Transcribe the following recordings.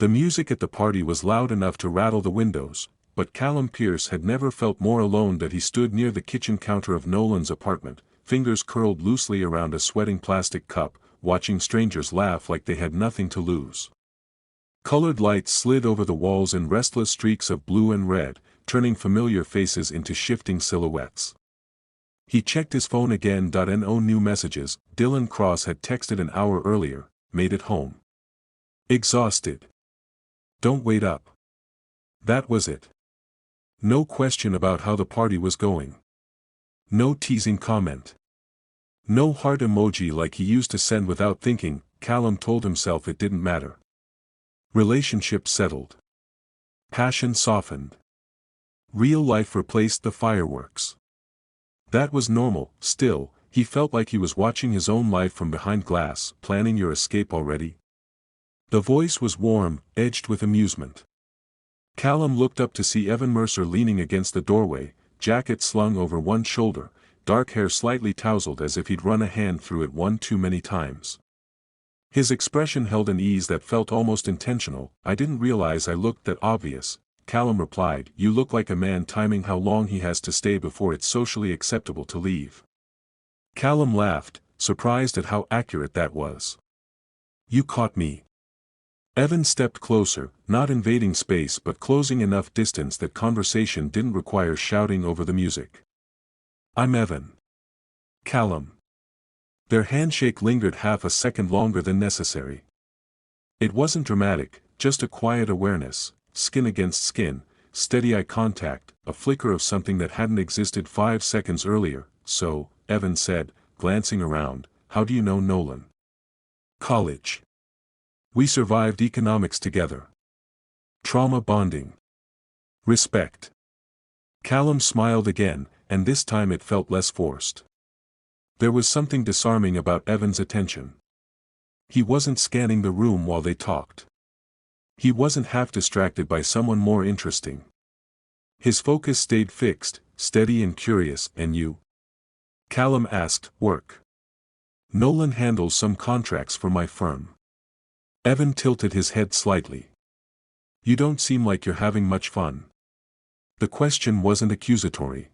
The music at the party was loud enough to rattle the windows, but Callum Pearce had never felt more alone that he stood near the kitchen counter of Nolan's apartment, fingers curled loosely around a sweating plastic cup, watching strangers laugh like they had nothing to lose. Colored lights slid over the walls in restless streaks of blue and red, turning familiar faces into shifting silhouettes. He checked his phone again. No new messages. Dylan Cross had texted an hour earlier, made it home. Exhausted. Don't wait up. That was it. No question about how the party was going. No teasing comment. No heart emoji like he used to send without thinking. Callum told himself it didn't matter. Relationship settled. Passion softened. Real life replaced the fireworks. That was normal. Still, he felt like he was watching his own life from behind glass. Planning your escape already? The voice was warm, edged with amusement. Callum looked up to see Evan Mercer leaning against the doorway, jacket slung over one shoulder, dark hair slightly tousled as if he'd run a hand through it one too many times. His expression held an ease that felt almost intentional. I didn't realize I looked that obvious, Callum replied. You look like a man timing how long he has to stay before it's socially acceptable to leave. Callum laughed, surprised at how accurate that was. You caught me. Evan stepped closer, not invading space but closing enough distance that conversation didn't require shouting over the music. I'm Evan. Callum. Their handshake lingered half a second longer than necessary. It wasn't dramatic, just a quiet awareness, skin against skin, steady eye contact, a flicker of something that hadn't existed 5 seconds earlier. So, Evan said, glancing around, how do you know Nolan? College. We survived economics together. Trauma bonding. Respect. Callum smiled again, and this time it felt less forced. There was something disarming about Evan's attention. He wasn't scanning the room while they talked. He wasn't half distracted by someone more interesting. His focus stayed fixed, steady and curious. And you? Callum asked. Work. Nolan handles some contracts for my firm. Evan tilted his head slightly. You don't seem like you're having much fun. The question wasn't accusatory.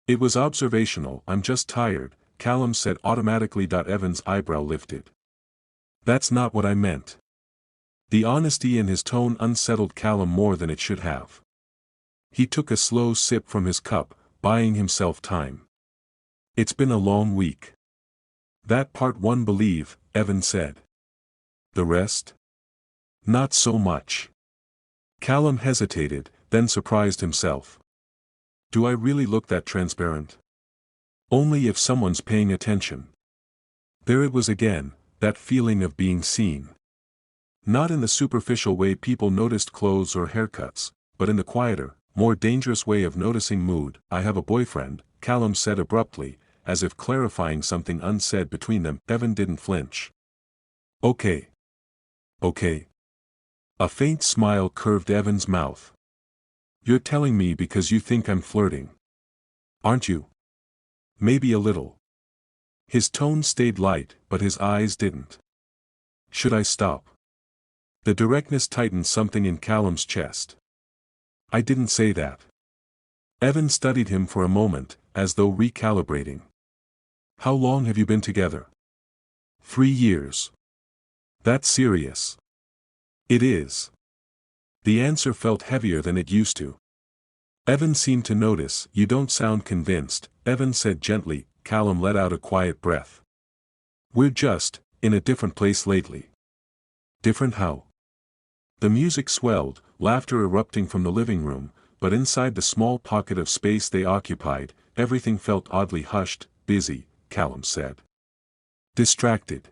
It was observational. I'm just tired, Callum said automatically. Evan's eyebrow lifted. That's not what I meant. The honesty in his tone unsettled Callum more than it should have. He took a slow sip from his cup, buying himself time. It's been a long week. That part one believe, Evan said. The rest? Not so much. Callum hesitated, then surprised himself. Do I really look that transparent? Only if someone's paying attention. There it was again, that feeling of being seen. Not in the superficial way people noticed clothes or haircuts, but in the quieter, more dangerous way of noticing mood. I have a boyfriend, Callum said abruptly, as if clarifying something unsaid between them. Evan didn't flinch. Okay. Okay. A faint smile curved Evan's mouth. You're telling me because you think I'm flirting. Aren't you? Maybe a little. His tone stayed light, but his eyes didn't. Should I stop? The directness tightened something in Callum's chest. I didn't say that. Evan studied him for a moment, as though recalibrating. How long have you been together? 3 years. That's serious. It is. The answer felt heavier than it used to. Evan seemed to notice. You don't sound convinced, Evan said gently. Callum let out a quiet breath. We're just, in a different place lately. Different how? The music swelled, laughter erupting from the living room, but inside the small pocket of space they occupied, everything felt oddly hushed. Busy, Callum said. Distracted.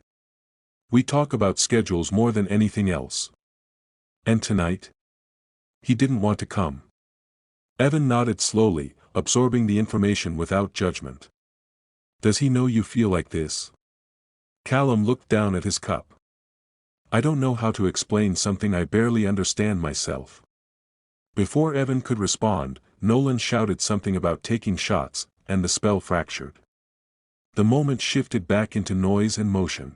We talk about schedules more than anything else. And tonight? He didn't want to come. Evan nodded slowly, absorbing the information without judgment. Does he know you feel like this? Callum looked down at his cup. I don't know how to explain something I barely understand myself. Before Evan could respond, Nolan shouted something about taking shots, and the spell fractured. The moment shifted back into noise and motion.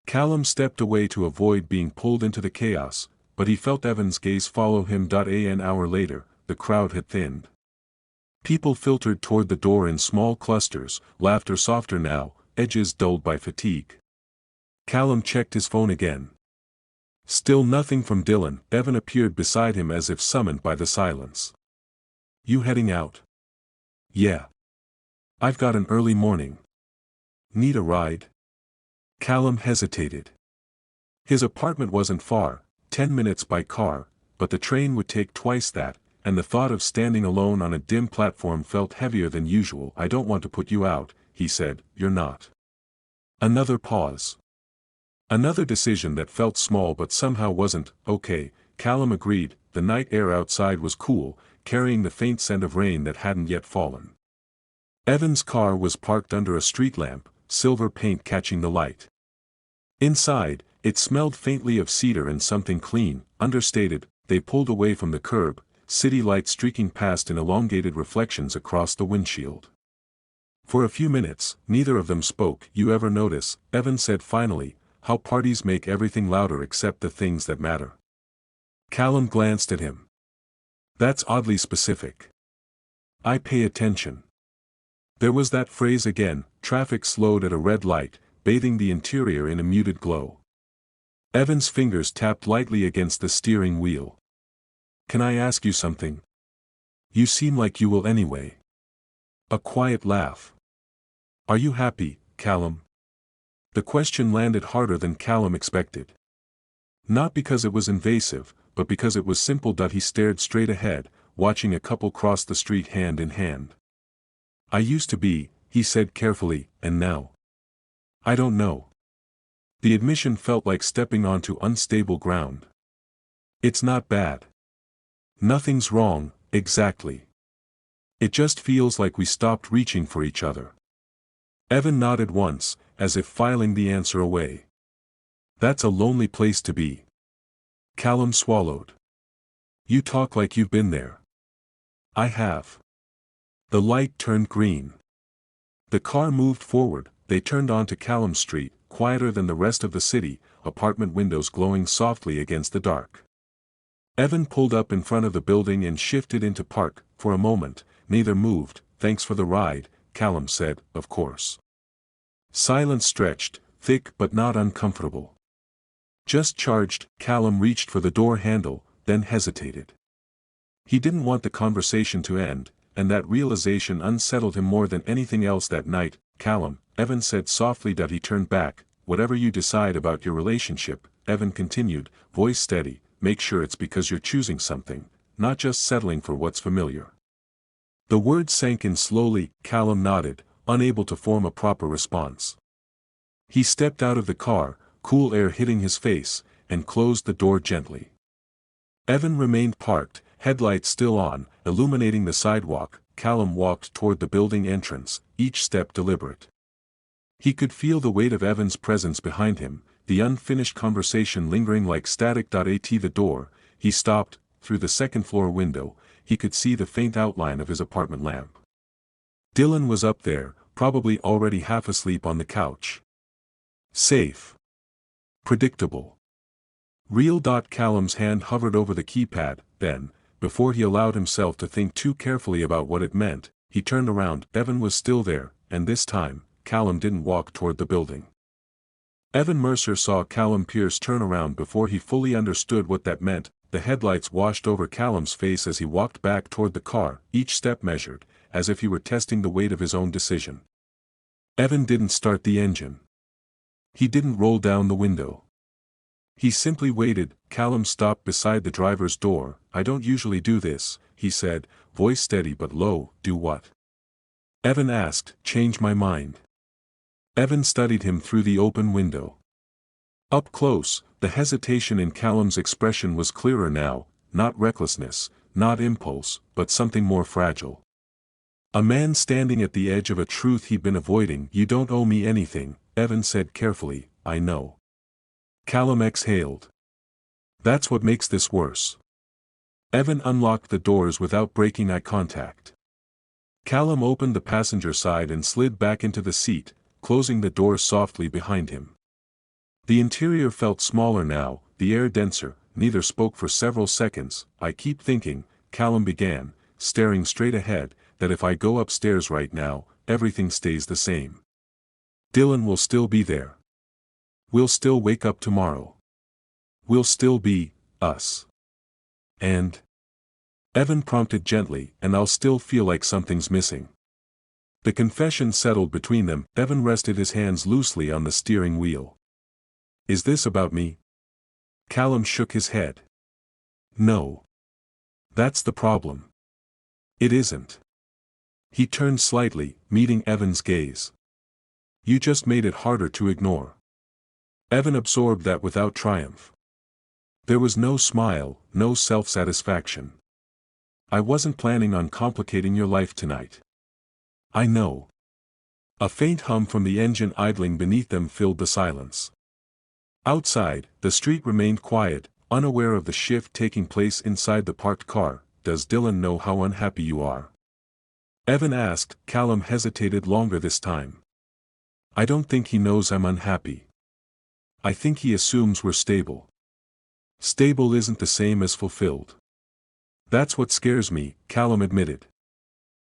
Callum stepped away to avoid being pulled into the chaos, but he felt Evan's gaze follow him. An hour later, the crowd had thinned. People filtered toward the door in small clusters, laughter softer now, edges dulled by fatigue. Callum checked his phone again. Still nothing from Dylan. Evan appeared beside him as if summoned by the silence. "You heading out?" "Yeah. I've got an early morning. Need a ride?" Callum hesitated. His apartment wasn't far, 10 minutes by car, but the train would take twice that, and the thought of standing alone on a dim platform felt heavier than usual. "I don't want to put you out," he said. "You're not." Another pause. Another decision that felt small but somehow wasn't. "Okay," Callum agreed. The night air outside was cool, carrying the faint scent of rain that hadn't yet fallen. Evan's car was parked under a street lamp, silver paint catching the light. Inside, it smelled faintly of cedar and something clean, understated. They pulled away from the curb, city lights streaking past in elongated reflections across the windshield. For a few minutes, neither of them spoke. "You ever notice," Evan said finally, "how parties make everything louder except the things that matter?" Callum glanced at him. "That's oddly specific." "I pay attention." There was that phrase again. Traffic slowed at a red light, bathing the interior in a muted glow. Evan's fingers tapped lightly against the steering wheel. "Can I ask you something?" "You seem like you will anyway." A quiet laugh. "Are you happy, Callum?" The question landed harder than Callum expected. Not because it was invasive, but because it was simple. He stared straight ahead, watching a couple cross the street hand in hand. "I used to be," he said carefully, "and now? I don't know." The admission felt like stepping onto unstable ground. "It's not bad. Nothing's wrong, exactly. It just feels like we stopped reaching for each other." Evan nodded once, as if filing the answer away. "That's a lonely place to be." Callum swallowed. "You talk like you've been there." "I have." The light turned green. The car moved forward. They turned onto Callum Street, quieter than the rest of the city, apartment windows glowing softly against the dark. Evan pulled up in front of the building and shifted into park. For a moment, neither moved. "Thanks for the ride," Callum said. "Of course." Silence stretched, thick but not uncomfortable. "Just charged." Callum reached for the door handle, then hesitated. He didn't want the conversation to end, and that realization unsettled him more than anything else that night. "Callum," Evan said softly. He turned back. "Whatever you decide about your relationship," Evan continued, voice steady, "make sure it's because you're choosing something, not just settling for what's familiar." The words sank in slowly. Callum nodded, unable to form a proper response. He stepped out of the car, cool air hitting his face, and closed the door gently. Evan remained parked, headlights still on, illuminating the sidewalk. Callum walked toward the building entrance, each step deliberate. He could feel the weight of Evan's presence behind him, the unfinished conversation lingering like static. At the door, he stopped. Through the second-floor window, he could see the faint outline of his apartment lamp. Dylan was up there, probably already half asleep on the couch. Safe. Predictable. Real. Callum's hand hovered over the keypad. Then, before he allowed himself to think too carefully about what it meant, he turned around. Evan was still there, and this time, Callum didn't walk toward the building. Evan Mercer saw Callum Pierce turn around before he fully understood what that meant. The headlights washed over Callum's face as he walked back toward the car, each step measured, as if he were testing the weight of his own decision. Evan didn't start the engine. He didn't roll down the window. He simply waited. Callum stopped beside the driver's door. "I don't usually do this," he said, voice steady but low. "Do what?" Evan asked. "Change my mind." Evan studied him through the open window. Up close, the hesitation in Callum's expression was clearer now, not recklessness, not impulse, but something more fragile. A man standing at the edge of a truth he'd been avoiding. "You don't owe me anything," Evan said carefully. "I know." Callum exhaled. "That's what makes this worse." Evan unlocked the doors without breaking eye contact. Callum opened the passenger side and slid back into the seat, closing the door softly behind him. The interior felt smaller now, the air denser, neither spoke for several seconds. I keep thinking, Callum began, staring straight ahead, that if I go upstairs right now, everything stays the same. Dylan will still be there. We'll still wake up tomorrow. We'll still be us. And Evan prompted gently, and I'll still feel like something's missing. The confession settled between them. Evan rested his hands loosely on the steering wheel. Is this about me? Callum shook his head. No. That's the problem. It isn't. He turned slightly, meeting Evan's gaze. You just made it harder to ignore. Evan absorbed that without triumph. There was no smile, no self-satisfaction. I wasn't planning on complicating your life tonight. I know. A faint hum from the engine idling beneath them filled the silence. Outside, the street remained quiet, unaware of the shift taking place inside the parked car. Does Dylan know how unhappy you are? Evan asked. Callum hesitated longer this time. I don't think he knows I'm unhappy. I think he assumes we're stable. Stable isn't the same as fulfilled. That's what scares me, Callum admitted.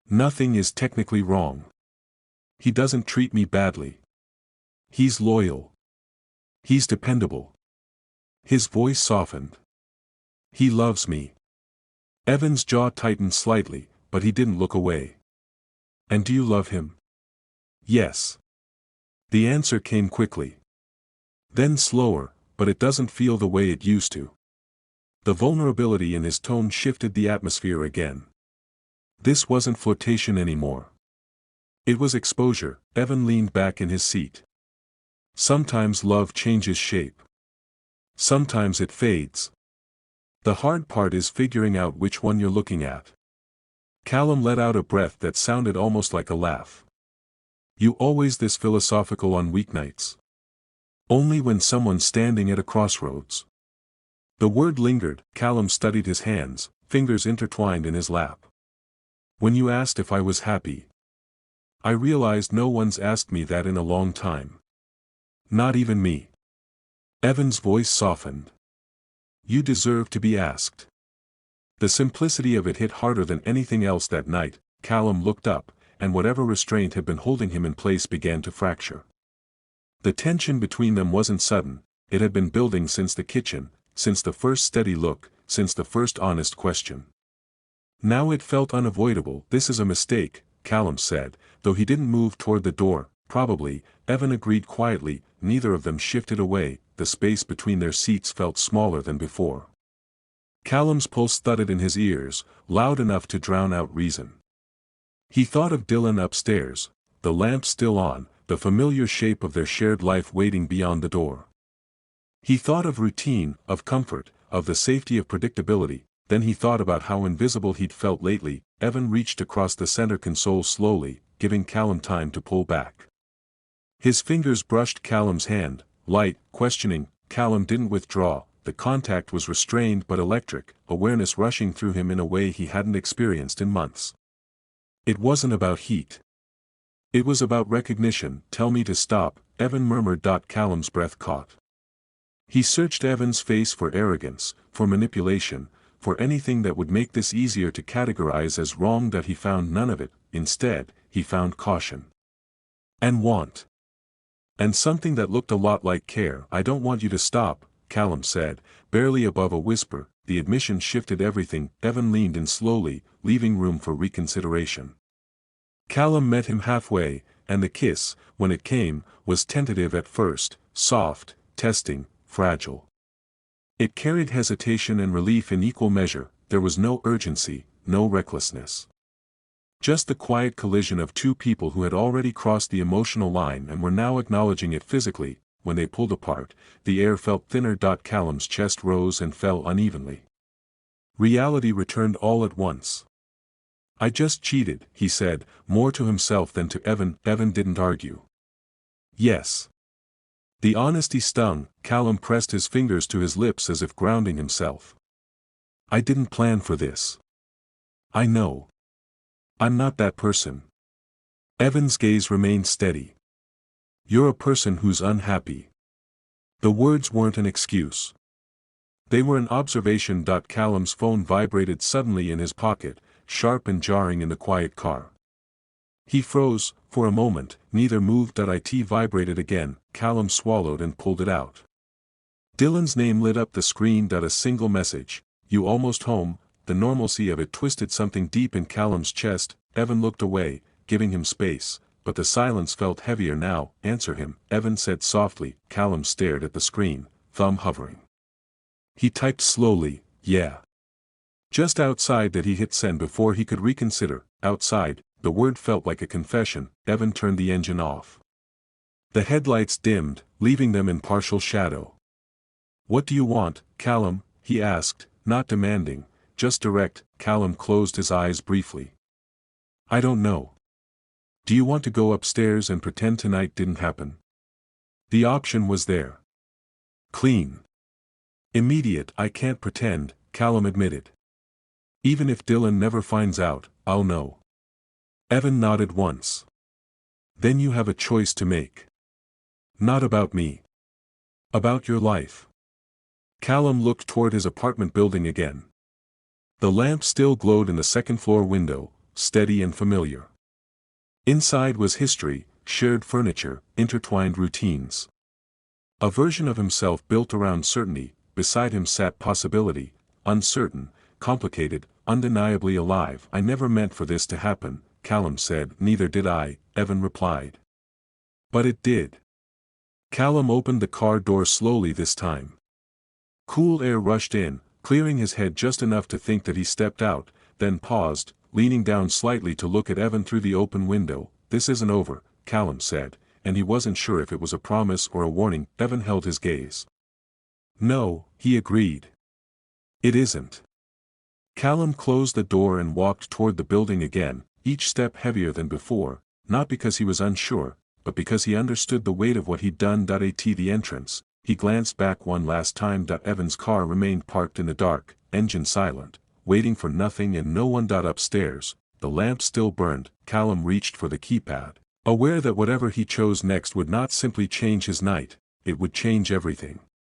Nothing is technically wrong. He doesn't treat me badly. He's loyal. He's dependable. His voice softened. He loves me. Evan's jaw tightened slightly, but he didn't look away. And do you love him? Yes. The answer came quickly. Then slower, but it doesn't feel the way it used to. The vulnerability in his tone shifted the atmosphere again. This wasn't flirtation anymore. It was exposure. Evan leaned back in his seat. Sometimes love changes shape. Sometimes it fades. The hard part is figuring out which one you're looking at. Callum let out a breath that sounded almost like a laugh. You always this philosophical on weeknights? Only when someone's standing at a crossroads. The word lingered. Callum studied his hands, fingers intertwined in his lap. When you asked if I was happy. I realized no one's asked me that in a long time. Not even me. Evan's voice softened. You deserve to be asked. The simplicity of it hit harder than anything else that night. Callum looked up, and whatever restraint had been holding him in place began to fracture. The tension between them wasn't sudden, it had been building since the kitchen, since the first steady look, since the first honest question. Now it felt unavoidable. This is a mistake, Callum said, though he didn't move toward the door. Probably, Evan agreed quietly. Neither of them shifted away. The space between their seats felt smaller than before. Callum's pulse thudded in his ears, loud enough to drown out reason. He thought of Dylan upstairs, the lamp still on, the familiar shape of their shared life waiting beyond the door. He thought of routine, of comfort, of the safety of predictability. Then he thought about how invisible he'd felt lately. Evan reached across the center console slowly, giving Callum time to pull back. His fingers brushed Callum's hand, light, questioning. Callum didn't withdraw. The contact was restrained but electric, awareness rushing through him in a way he hadn't experienced in months. It wasn't about heat. It was about recognition. Tell me to stop, Evan murmured. Callum's breath caught. He searched Evan's face for arrogance, for manipulation, for anything that would make this easier to categorize as wrong. He found none of it. Instead, he found caution. And want. And something that looked a lot like care. I don't want you to stop, Callum said, barely above a whisper. The admission shifted everything. Evan leaned in slowly, leaving room for reconsideration. Callum met him halfway, and the kiss, when it came, was tentative at first, soft, testing, fragile. It carried hesitation and relief in equal measure. There was no urgency, no recklessness. Just the quiet collision of two people who had already crossed the emotional line and were now acknowledging it physically. When they pulled apart, the air felt thinner. Callum's chest rose and fell unevenly. Reality returned all at once. I just cheated, he said, more to himself than to Evan. Evan didn't argue. Yes. The honesty stung. Callum pressed his fingers to his lips as if grounding himself. I didn't plan for this. I know. I'm not that person. Evan's gaze remained steady. You're a person who's unhappy. The words weren't an excuse. They were an observation. Callum's phone vibrated suddenly in his pocket, sharp and jarring in the quiet car. He froze. For a moment, neither moved. It vibrated again. Callum swallowed and pulled it out. Dylan's name lit up the screen. A single message. "You almost home?" The normalcy of it twisted something deep in Callum's chest. Evan looked away, giving him space, but the silence felt heavier now. "Answer him," Evan said softly. Callum stared at the screen, thumb hovering. He typed slowly, "Yeah." Just outside that he hit send before he could reconsider. Outside, the word felt like a confession. Evan turned the engine off. The headlights dimmed, leaving them in partial shadow. "What do you want, Callum?" he asked, not demanding, just direct. Callum closed his eyes briefly. "I don't know. Do you want to go upstairs and pretend tonight didn't happen?" The option was there. Clean. Immediate. "I can't pretend," Callum admitted. "Even if Dylan never finds out, I'll know." Evan nodded once. "Then you have a choice to make. Not about me. About your life." Callum looked toward his apartment building again. The lamp still glowed in the second-floor window, steady and familiar. Inside was history, shared furniture, intertwined routines. A version of himself built around certainty. Beside him sat possibility, uncertain, complicated, undeniably alive. "I never meant for this to happen," Callum said. "Neither did I," Evan replied. "But it did." Callum opened the car door slowly this time. Cool air rushed in, clearing his head just enough to think that he stepped out, then paused, leaning down slightly to look at Evan through the open window. "This isn't over," Callum said, and he wasn't sure if it was a promise or a warning. Evan held his gaze. "No," he agreed. "It isn't." Callum closed the door and walked toward the building again, each step heavier than before, not because he was unsure, but because he understood the weight of what he'd done. At the entrance, he glanced back one last time. Evan's car remained parked in the dark, engine silent, waiting for nothing and no one. Upstairs, the lamp still burned. Callum reached for the keypad, aware that whatever he chose next would not simply change his night, it would change everything.